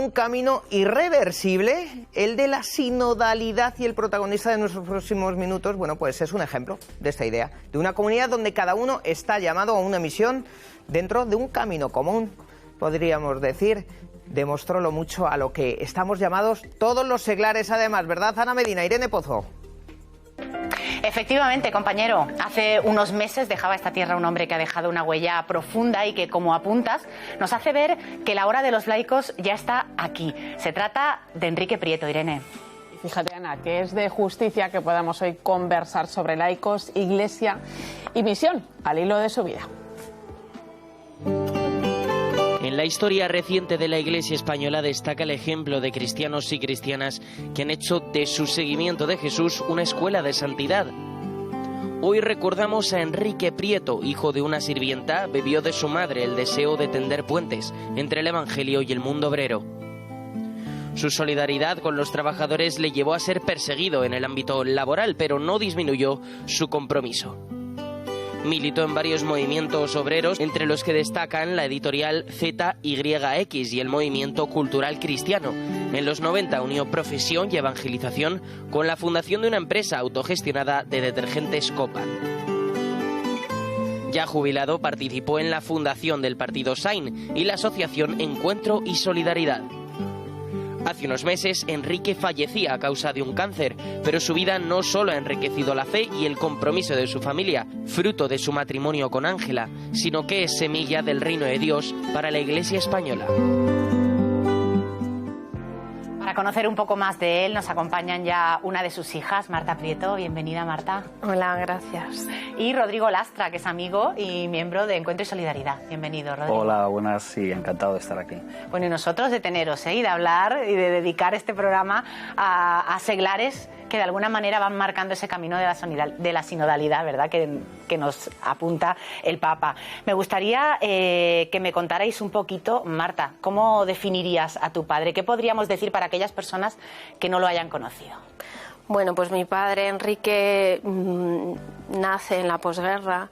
un camino irreversible, el de la sinodalidad, y el protagonista de nuestros próximos minutos, bueno, pues es un ejemplo de esta idea, de una comunidad donde cada uno está llamado a una misión dentro de un camino común, podríamos decir. Demostró lo mucho a lo que estamos llamados todos los seglares, además, ¿verdad, Ana Medina? Irene Pozo. Efectivamente, compañero. Hace unos meses dejaba esta tierra un hombre que ha dejado una huella profunda y que, como apuntas, nos hace ver que la hora de los laicos ya está aquí. Se trata de Enrique Prieto, Irene. Fíjate, Ana, que es de justicia que podamos hoy conversar sobre laicos, iglesia y misión, al hilo de su vida. En la historia reciente de la Iglesia española destaca el ejemplo de cristianos y cristianas que han hecho de su seguimiento de Jesús una escuela de santidad. Hoy recordamos a Enrique Prieto, hijo de una sirvienta, bebió de su madre el deseo de tender puentes entre el Evangelio y el mundo obrero. Su solidaridad con los trabajadores le llevó a ser perseguido en el ámbito laboral, pero no disminuyó su compromiso. Militó en varios movimientos obreros, entre los que destacan la editorial ZYX y el movimiento cultural cristiano. En los 90 unió profesión y evangelización con la fundación de una empresa autogestionada de detergentes Copan. Ya jubilado, participó en la fundación del partido SAIN y la asociación Encuentro y Solidaridad. Hace unos meses, Enrique fallecía a causa de un cáncer, pero su vida no solo ha enriquecido la fe y el compromiso de su familia, fruto de su matrimonio con Ángela, sino que es semilla del reino de Dios para la Iglesia española. Para conocer un poco más de él, nos acompañan ya una de sus hijas, Marta Prieto. Bienvenida, Marta. Hola, gracias. Y Rodrigo Lastra, que es amigo y miembro de Encuentro y Solidaridad. Bienvenido, Rodrigo. Hola, buenas, y encantado de estar aquí. Bueno, y nosotros de teneros, y de hablar y de dedicar este programa a seglares que de alguna manera van marcando ese camino de la sinodalidad, ¿verdad?, que nos apunta el Papa. Me gustaría que me contarais un poquito, Marta, ¿cómo definirías a tu padre? ¿Qué podríamos decir para aquellas personas que no lo hayan conocido? Bueno, pues mi padre, Enrique, nace en la posguerra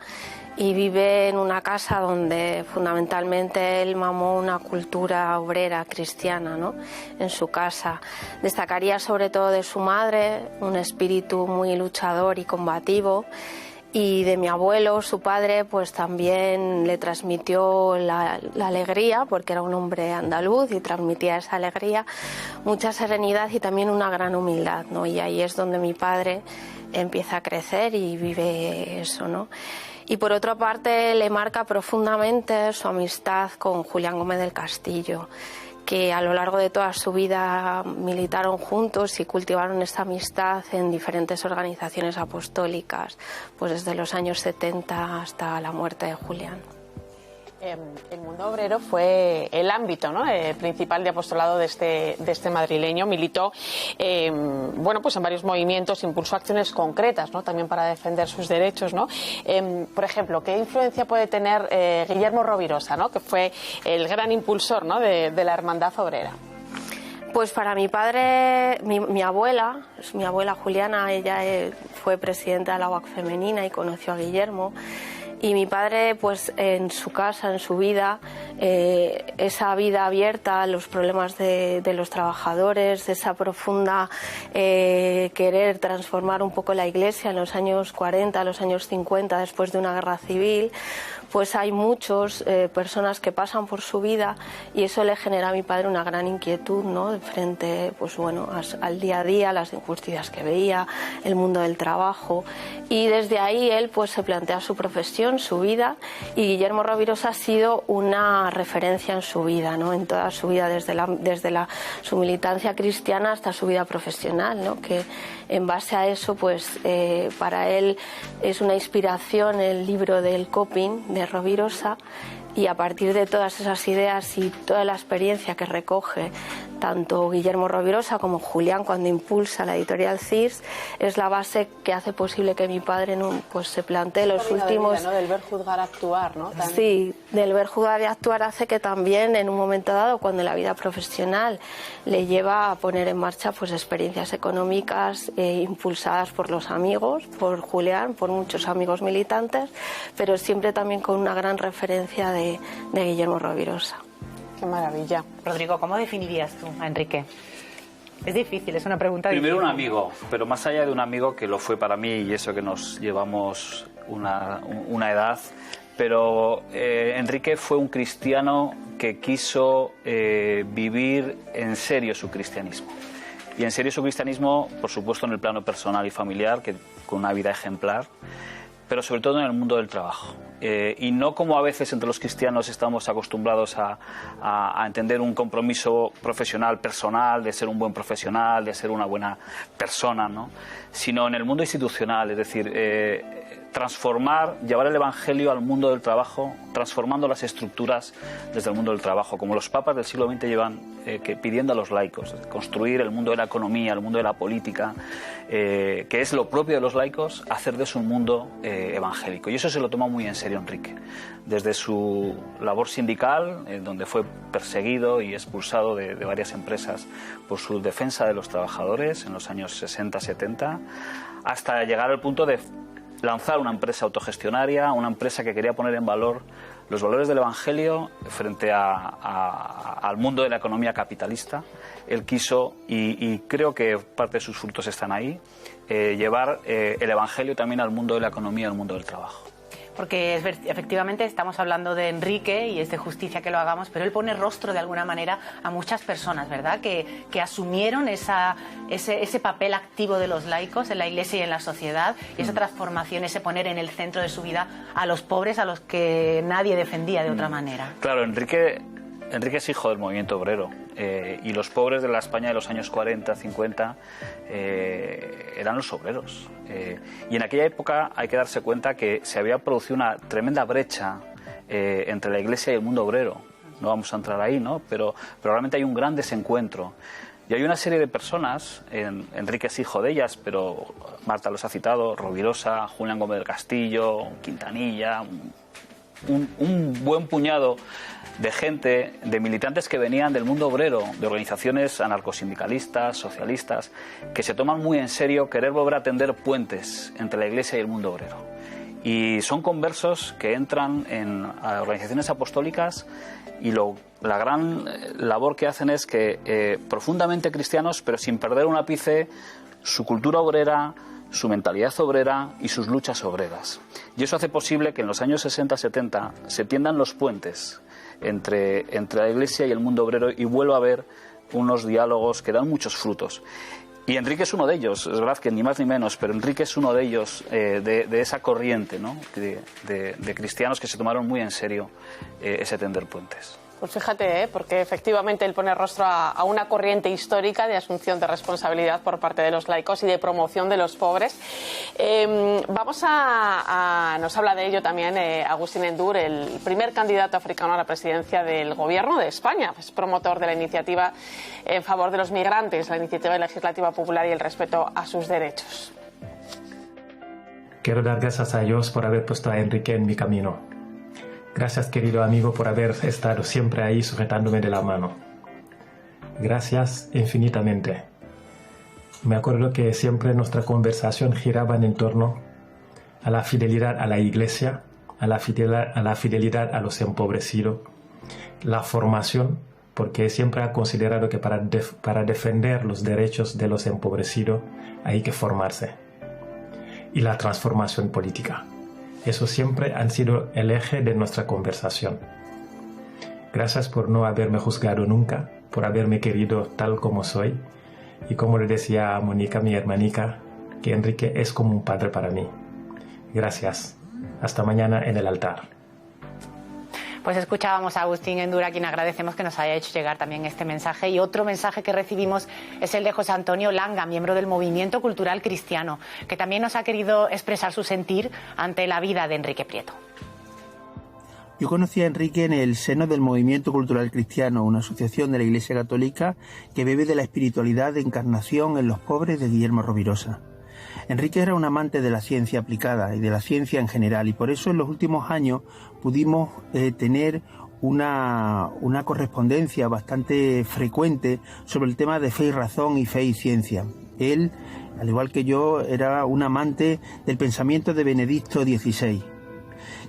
y vive en una casa donde fundamentalmente él mamó una cultura obrera cristiana, ¿no?, en su casa. Destacaría sobre todo de su madre, un espíritu muy luchador y combativo, y de mi abuelo, su padre, pues también le transmitió la alegría, porque era un hombre andaluz y transmitía esa alegría, mucha serenidad y también una gran humildad, ¿no? Y ahí es donde mi padre empieza a crecer y vive eso, ¿no? Y por otra parte le marca profundamente su amistad con Julián Gómez del Castillo, que a lo largo de toda su vida militaron juntos y cultivaron esta amistad en diferentes organizaciones apostólicas, pues desde los años 70 hasta la muerte de Julián. El mundo obrero fue el ámbito, ¿no?, principal de apostolado de este madrileño. Militó bueno, pues en varios movimientos, impulsó acciones concretas, ¿no?, también para defender sus derechos, ¿no? Por ejemplo, ¿qué influencia puede tener Guillermo Rovirosa, ¿no?, que fue el gran impulsor, ¿no?, de la hermandad obrera? Pues para mi padre, mi abuela Juliana, ella fue presidenta de la UAC femenina y conoció a Guillermo. Y mi padre, pues en su casa, en su vida, esa vida abierta a los problemas de los trabajadores, esa profunda querer transformar un poco la Iglesia en los años 40, los años 50, después de una guerra civil, pues hay muchas personas que pasan por su vida y eso le genera a mi padre una gran inquietud, ¿no?, frente, pues bueno, al día a día, las injusticias que veía, el mundo del trabajo, y desde ahí él pues se plantea su profesión, su vida, y Guillermo Rovirosa ha sido una referencia en su vida, ¿no?, en toda su vida, desde su militancia cristiana hasta su vida profesional, ¿no?, que en base a eso, pues para él es una inspiración el libro del Coping de Rovirosa, y a partir de todas esas ideas y toda la experiencia que recoge tanto Guillermo Rovirosa como Julián cuando impulsa la editorial CIRS, es la base que hace posible que mi padre pues se plantee los últimos... Vida, ¿no?, del ver, juzgar, actuar, ¿no? También. Sí, del ver, juzgar y actuar hace que también en un momento dado, cuando la vida profesional le lleva a poner en marcha pues experiencias económicas impulsadas por los amigos, por Julián, por muchos amigos militantes, pero siempre también con una gran referencia de Guillermo Rovirosa. Qué maravilla. Rodrigo, ¿cómo definirías tú a Enrique? Es difícil, es una pregunta difícil. Primero un amigo, pero más allá de un amigo, que lo fue para mí, y eso que nos llevamos una edad, pero Enrique fue un cristiano que quiso vivir en serio su cristianismo. Y en serio su cristianismo, por supuesto, en el plano personal y familiar, que con una vida ejemplar, pero sobre todo en el mundo del trabajo. Y no como a veces entre los cristianos estamos acostumbrados a entender un compromiso profesional, personal, de ser un buen profesional, de ser una buena persona, ¿no? Sino en el mundo institucional, es decir, transformar, llevar el Evangelio al mundo del trabajo, transformando las estructuras desde el mundo del trabajo, como los papas del siglo XX llevan pidiendo a los laicos, construir el mundo de la economía, el mundo de la política, que es lo propio de los laicos, hacer de eso un mundo evangélico. Y eso se lo toma muy en serio Enrique, desde su labor sindical, donde fue perseguido y expulsado de varias empresas por su defensa de los trabajadores en los años 60-70, hasta llegar al punto de lanzar una empresa autogestionaria, una empresa que quería poner en valor los valores del Evangelio frente al mundo de la economía capitalista. Él quiso, y creo que parte de sus frutos están ahí, llevar el Evangelio también al mundo de la economía, al mundo del trabajo. Porque efectivamente estamos hablando de Enrique y es de justicia que lo hagamos, pero él pone rostro de alguna manera a muchas personas, ¿verdad? Que asumieron ese papel activo de los laicos en la Iglesia y en la sociedad, y esa transformación, ese poner en el centro de su vida a los pobres, a los que nadie defendía de otra manera. Claro, Enrique es hijo del movimiento obrero, y los pobres de la España de los años 40, 50 eran los obreros. Y en aquella época hay que darse cuenta que se había producido una tremenda brecha entre la Iglesia y el mundo obrero. No vamos a entrar ahí, ¿no? Pero realmente hay un gran desencuentro. Y hay una serie de personas, Enrique es hijo de ellas, pero Marta los ha citado, Rovirosa, Julián Gómez del Castillo, Quintanilla, un buen puñado de gente, de militantes que venían del mundo obrero, de organizaciones anarcosindicalistas, socialistas, que se toman muy en serio querer volver a tender puentes entre la Iglesia y el mundo obrero. Y son conversos que entran en organizaciones apostólicas y la gran labor que hacen es que profundamente cristianos, pero sin perder un ápice su cultura obrera, su mentalidad obrera y sus luchas obreras. Y eso hace posible que en los años 60-70 se tiendan los puentes entre la Iglesia y el mundo obrero y vuelva a haber unos diálogos que dan muchos frutos. Y Enrique es uno de ellos, es verdad que ni más ni menos, pero Enrique es uno de ellos, de esa corriente, ¿no? de cristianos que se tomaron muy en serio ese tender puentes. Pues fíjate, porque efectivamente él pone rostro a una corriente histórica de asunción de responsabilidad por parte de los laicos y de promoción de los pobres. Nos habla de ello también Agustín Endur, el primer candidato africano a la presidencia del Gobierno de España. Es promotor de la iniciativa en favor de los migrantes, la iniciativa legislativa popular y el respeto a sus derechos. Quiero dar gracias a Dios por haber puesto a Enrique en mi camino. Gracias, querido amigo, por haber estado siempre ahí sujetándome de la mano. Gracias infinitamente. Me acuerdo que siempre nuestra conversación giraba en torno a la fidelidad a la Iglesia, a la fidelidad a los empobrecidos, la formación, porque siempre ha considerado que para defender los derechos de los empobrecidos hay que formarse, y la transformación política. Eso siempre han sido el eje de nuestra conversación. Gracias por no haberme juzgado nunca, por haberme querido tal como soy. Y como le decía a Mónica, mi hermanica, que Enrique es como un padre para mí. Gracias. Hasta mañana en el altar. Pues escuchábamos a Agustín Endur, a quien agradecemos que nos haya hecho llegar también este mensaje. Y otro mensaje que recibimos es el de José Antonio Langa, miembro del Movimiento Cultural Cristiano, que también nos ha querido expresar su sentir ante la vida de Enrique Prieto. Yo conocí a Enrique en el seno del Movimiento Cultural Cristiano, una asociación de la Iglesia Católica que bebe de la espiritualidad de encarnación en los pobres de Guillermo Rovirosa. Enrique era un amante de la ciencia aplicada y de la ciencia en general, y por eso en los últimos años pudimos tener una correspondencia bastante frecuente sobre el tema de fe y razón y fe y ciencia. Él, al igual que yo, era un amante del pensamiento de Benedicto XVI.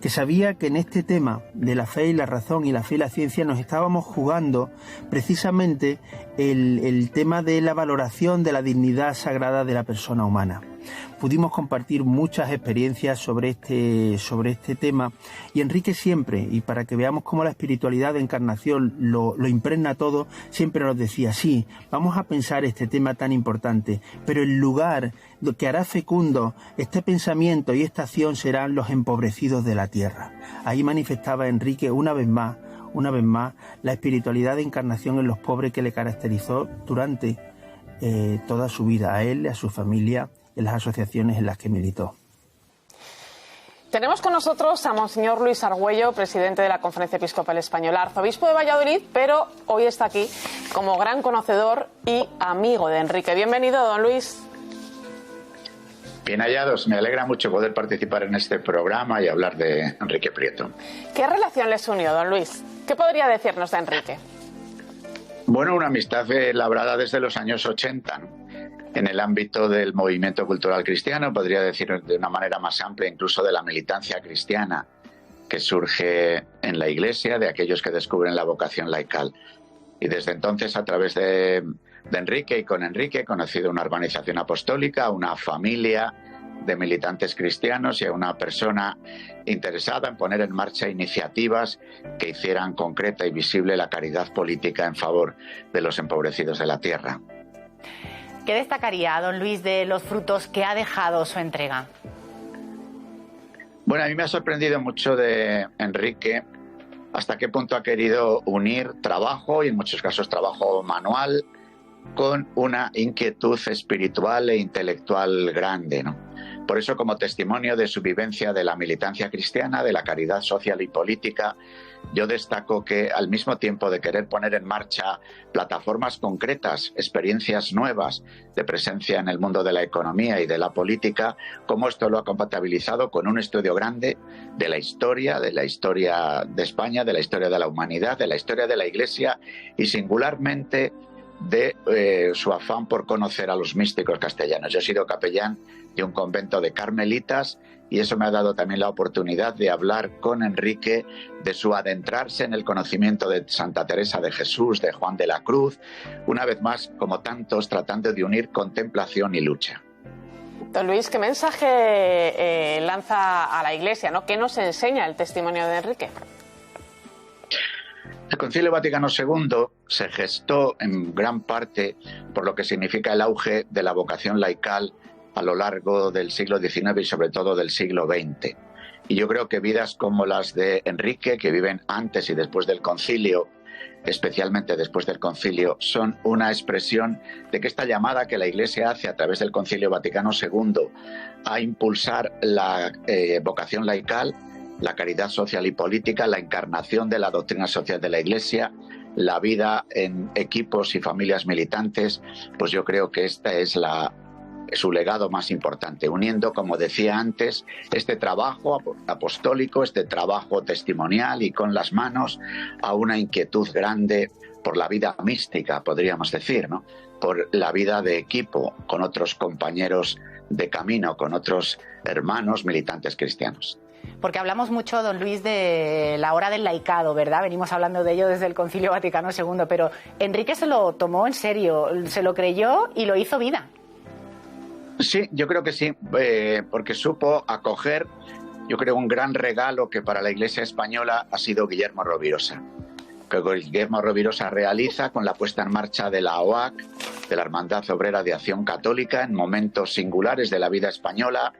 que sabía que en este tema de la fe y la razón y la fe y la ciencia nos estábamos jugando precisamente el tema de la valoración de la dignidad sagrada de la persona humana. Pudimos compartir muchas experiencias sobre este tema, y Enrique siempre, y para que veamos cómo la espiritualidad de encarnación lo impregna todo, siempre nos decía: sí, vamos a pensar este tema tan importante, pero el lugar que hará fecundo este pensamiento y esta acción serán los empobrecidos de la tierra. Ahí manifestaba Enrique una vez más la espiritualidad de encarnación en los pobres que le caracterizó durante toda su vida, a él, a su familia, en las asociaciones en las que militó. Tenemos con nosotros a Monseñor Luis Argüello, presidente de la Conferencia Episcopal Española, arzobispo de Valladolid, pero hoy está aquí como gran conocedor y amigo de Enrique. Bienvenido, don Luis. Bien hallados, me alegra mucho poder participar en este programa y hablar de Enrique Prieto. ¿Qué relación les unió, don Luis? ¿Qué podría decirnos de Enrique? Bueno, una amistad labrada desde los años 80, ¿no? En el ámbito del movimiento cultural cristiano, podría decir de una manera más amplia, incluso de la militancia cristiana que surge en la Iglesia, de aquellos que descubren la vocación laical. Y desde entonces, a través de Enrique y con Enrique, he conocido una organización apostólica, una familia de militantes cristianos y a una persona interesada en poner en marcha iniciativas que hicieran concreta y visible la caridad política en favor de los empobrecidos de la tierra. ¿Qué destacaría, don Luis, de los frutos que ha dejado su entrega? Bueno, a mí me ha sorprendido mucho de Enrique hasta qué punto ha querido unir trabajo, y en muchos casos trabajo manual, con una inquietud espiritual e intelectual grande, ¿no? Por eso, como testimonio de su vivencia de la militancia cristiana, de la caridad social y política, yo destaco que al mismo tiempo de querer poner en marcha plataformas concretas, experiencias nuevas de presencia en el mundo de la economía y de la política, cómo esto lo ha compatibilizado con un estudio grande de la historia de España, de la historia de la humanidad, de la historia de la Iglesia y singularmente de su afán por conocer a los místicos castellanos. Yo he sido capellán de un convento de carmelitas y eso me ha dado también la oportunidad de hablar con Enrique de su adentrarse en el conocimiento de Santa Teresa de Jesús, de Juan de la Cruz, una vez más, como tantos, tratando de unir contemplación y lucha. Don Luis, ¿qué mensaje lanza a la Iglesia, ¿no? ¿Qué nos enseña el testimonio de Enrique? El Concilio Vaticano II se gestó en gran parte por lo que significa el auge de la vocación laical a lo largo del siglo XIX y sobre todo del siglo XX. Y yo creo que vidas como las de Enrique, que viven antes y después del concilio, especialmente después del concilio, son una expresión de que esta llamada que la Iglesia hace a través del Concilio Vaticano II a impulsar la vocación laical, la caridad social y política, la encarnación de la doctrina social de la Iglesia, la vida en equipos y familias militantes, pues yo creo que esta es su legado más importante, uniendo, como decía antes, este trabajo apostólico, este trabajo testimonial y con las manos a una inquietud grande por la vida mística, podríamos decir, ¿no? Por la vida de equipo con otros compañeros de camino, con otros hermanos militantes cristianos. Porque hablamos mucho, don Luis, de la hora del laicado, ¿verdad? Venimos hablando de ello desde el Concilio Vaticano II, pero Enrique se lo tomó en serio, se lo creyó y lo hizo vida. Sí, yo creo que sí, porque supo acoger, yo creo, un gran regalo que para la Iglesia española ha sido Guillermo Rovirosa, que Guillermo Rovirosa realiza con la puesta en marcha de la OAC, de la Hermandad Obrera de Acción Católica, en momentos singulares de la vida española,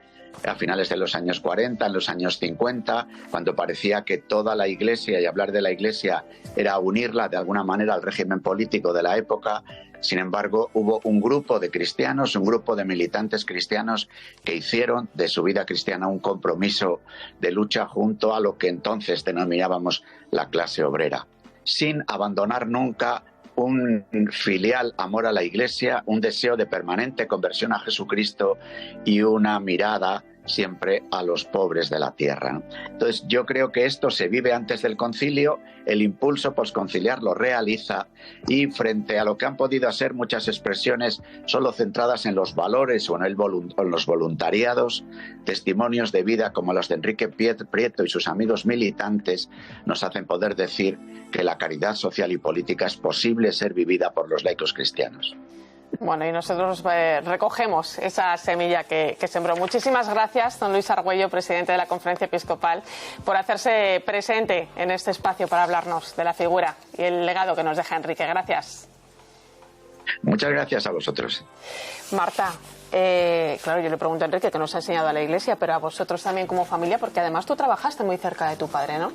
a finales de los años 40, en los años 50, cuando parecía que toda la Iglesia, y hablar de la Iglesia era unirla de alguna manera al régimen político de la época. Sin embargo, hubo un grupo de cristianos, un grupo de militantes cristianos que hicieron de su vida cristiana un compromiso de lucha junto a lo que entonces denominábamos la clase obrera, sin abandonar nunca un filial amor a la Iglesia, un deseo de permanente conversión a Jesucristo y una mirada siempre a los pobres de la tierra. Entonces yo creo que esto se vive antes del concilio, el impulso posconciliar lo realiza, y frente a lo que han podido ser muchas expresiones solo centradas en los valores o en los voluntariados, testimonios de vida como los de Enrique Prieto y sus amigos militantes nos hacen poder decir que la caridad social y política es posible ser vivida por los laicos cristianos. Bueno, y nosotros recogemos esa semilla que sembró. Muchísimas gracias, don Luis Argüello, presidente de la Conferencia Episcopal, por hacerse presente en este espacio para hablarnos de la figura y el legado que nos deja Enrique. Gracias. Muchas gracias a vosotros. Marta, claro, yo le pregunto a Enrique que nos ha enseñado a la Iglesia, pero a vosotros también como familia, porque además tú trabajaste muy cerca de tu padre, ¿no?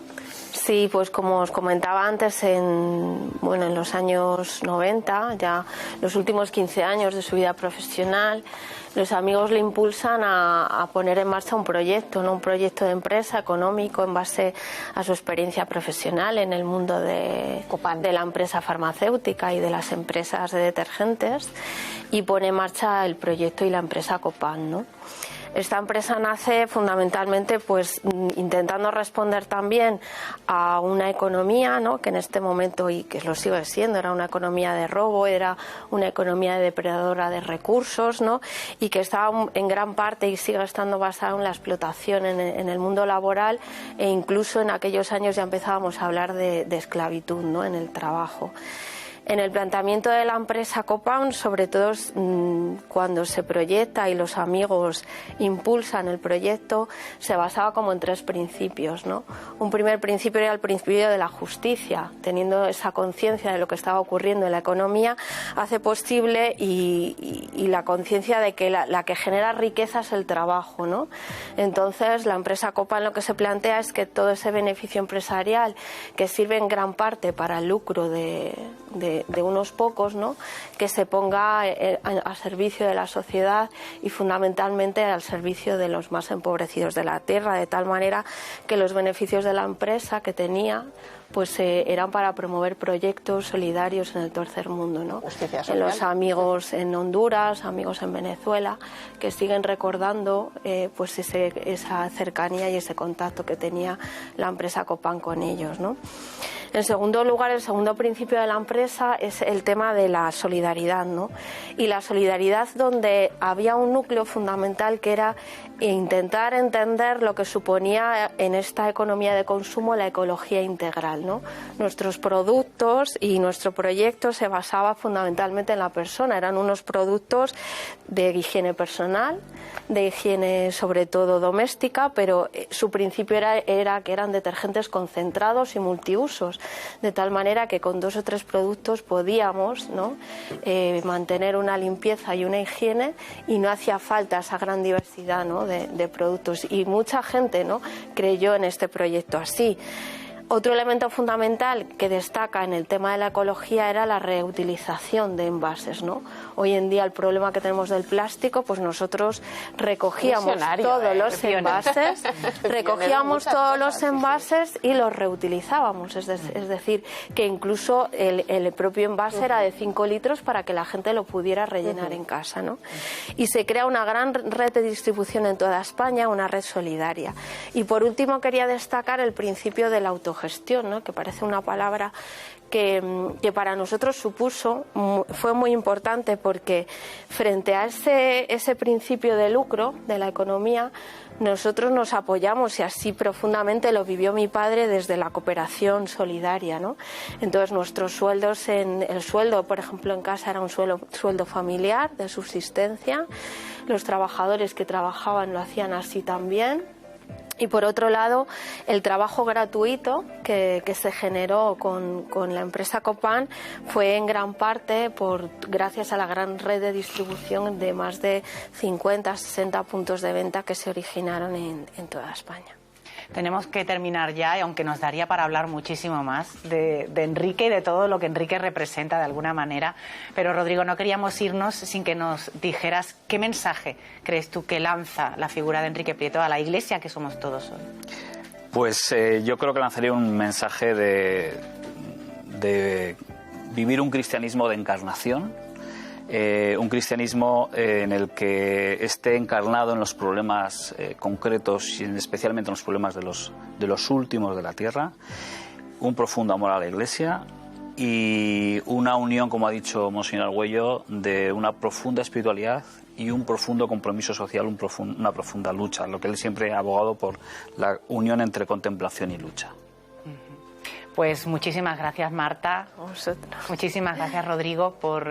Sí, pues como os comentaba antes, en los años 90, ya los últimos 15 años de su vida profesional, los amigos le impulsan a poner en marcha un proyecto, ¿no? Un proyecto de empresa económico en base a su experiencia profesional en el mundo de la empresa farmacéutica y de las empresas de detergentes, y pone en marcha el proyecto y la empresa Copan, ¿no? Esta empresa nace fundamentalmente pues intentando responder también a una economía, ¿no?, que en este momento, y que lo sigue siendo, era una economía de robo, era una economía depredadora de recursos, ¿no?, y que estaba en gran parte y sigue estando basada en la explotación en el mundo laboral, e incluso en aquellos años ya empezábamos a hablar de esclavitud, ¿no?, en el trabajo. En el planteamiento de la empresa Copan, sobre todo cuando se proyecta y los amigos impulsan el proyecto, se basaba como en 3 principios, ¿no? Un primer principio era el principio de la justicia, teniendo esa conciencia de lo que estaba ocurriendo en la economía, hace posible y la conciencia de que la que genera riqueza es el trabajo, ¿no? Entonces, la empresa Copan lo que se plantea es que todo ese beneficio empresarial, que sirve en gran parte para el lucro de unos pocos, ¿no?, que se ponga a servicio de la sociedad y fundamentalmente al servicio de los más empobrecidos de la tierra, de tal manera que los beneficios de la empresa que tenía pues eran para promover proyectos solidarios en el tercer mundo, ¿no? En los amigos en Honduras, amigos en Venezuela, que siguen recordando pues esa cercanía y ese contacto que tenía la empresa Copan con ellos, ¿no? En segundo lugar, el segundo principio de la empresa es el tema de la solidaridad, ¿no? Y la solidaridad donde había un núcleo fundamental que era intentar entender lo que suponía en esta economía de consumo la ecología integral, ¿no? Nuestros productos y nuestro proyecto se basaba fundamentalmente en la persona. Eran unos productos de higiene personal, de higiene sobre todo doméstica, pero su principio era que eran detergentes concentrados y multiusos, de tal manera que con 2 o 3 productos podíamos, ¿no?, mantener una limpieza y una higiene, y no hacía falta esa gran diversidad, ¿no?, de productos. Y mucha gente, ¿no?, creyó en este proyecto así. Otro elemento fundamental que destaca en el tema de la ecología era la reutilización de envases, ¿no? Hoy en día el problema que tenemos del plástico, pues nosotros recogíamos todos los envases, y los reutilizábamos, es decir, que incluso el propio envase era de 5 litros para que la gente lo pudiera rellenar en casa, ¿no? Y se crea una gran red de distribución en toda España, una red solidaria. Y por último quería destacar el principio de la autogestión, ¿no?, que parece una palabra que para nosotros fue muy importante, porque frente a ese principio de lucro de la economía, nosotros nos apoyamos, y así profundamente lo vivió mi padre, desde la cooperación solidaria, ¿no? Entonces nuestros sueldos, el sueldo, por ejemplo, en casa era un sueldo familiar de subsistencia, los trabajadores que trabajaban lo hacían así también. Y por otro lado, el trabajo gratuito que se generó con la empresa Copan fue en gran parte gracias a la gran red de distribución de más de 50, 60 puntos de venta que se originaron en toda España. Tenemos que terminar ya, y aunque nos daría para hablar muchísimo más de Enrique y de todo lo que Enrique representa de alguna manera, pero Rodrigo, no queríamos irnos sin que nos dijeras qué mensaje crees tú que lanza la figura de Enrique Prieto a la Iglesia que somos todos hoy. Pues yo creo que lanzaría un mensaje de vivir un cristianismo de encarnación, un cristianismo en el que esté encarnado en los problemas concretos y especialmente en los problemas de los últimos de la tierra, un profundo amor a la Iglesia y una unión, como ha dicho Monseñor Argüello, de una profunda espiritualidad y un profundo compromiso social, una profunda lucha, lo que él siempre ha abogado por la unión entre contemplación y lucha. Pues muchísimas gracias, Marta. Muchísimas gracias, Rodrigo, por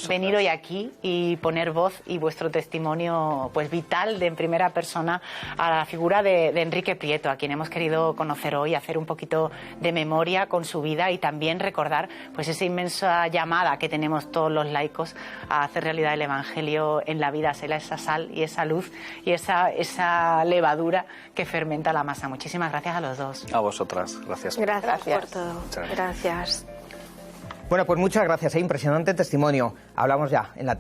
venir hoy aquí y poner voz y vuestro testimonio pues vital en primera persona a la figura de Enrique Prieto, a quien hemos querido conocer hoy, hacer un poquito de memoria con su vida y también recordar pues esa inmensa llamada que tenemos todos los laicos a hacer realidad el Evangelio en la vida, ser esa sal y esa luz y esa levadura que fermenta la masa. Muchísimas gracias a los dos. A vosotras, gracias. Gracias por todo. Gracias. Bueno, pues muchas gracias, impresionante testimonio. Hablamos ya en la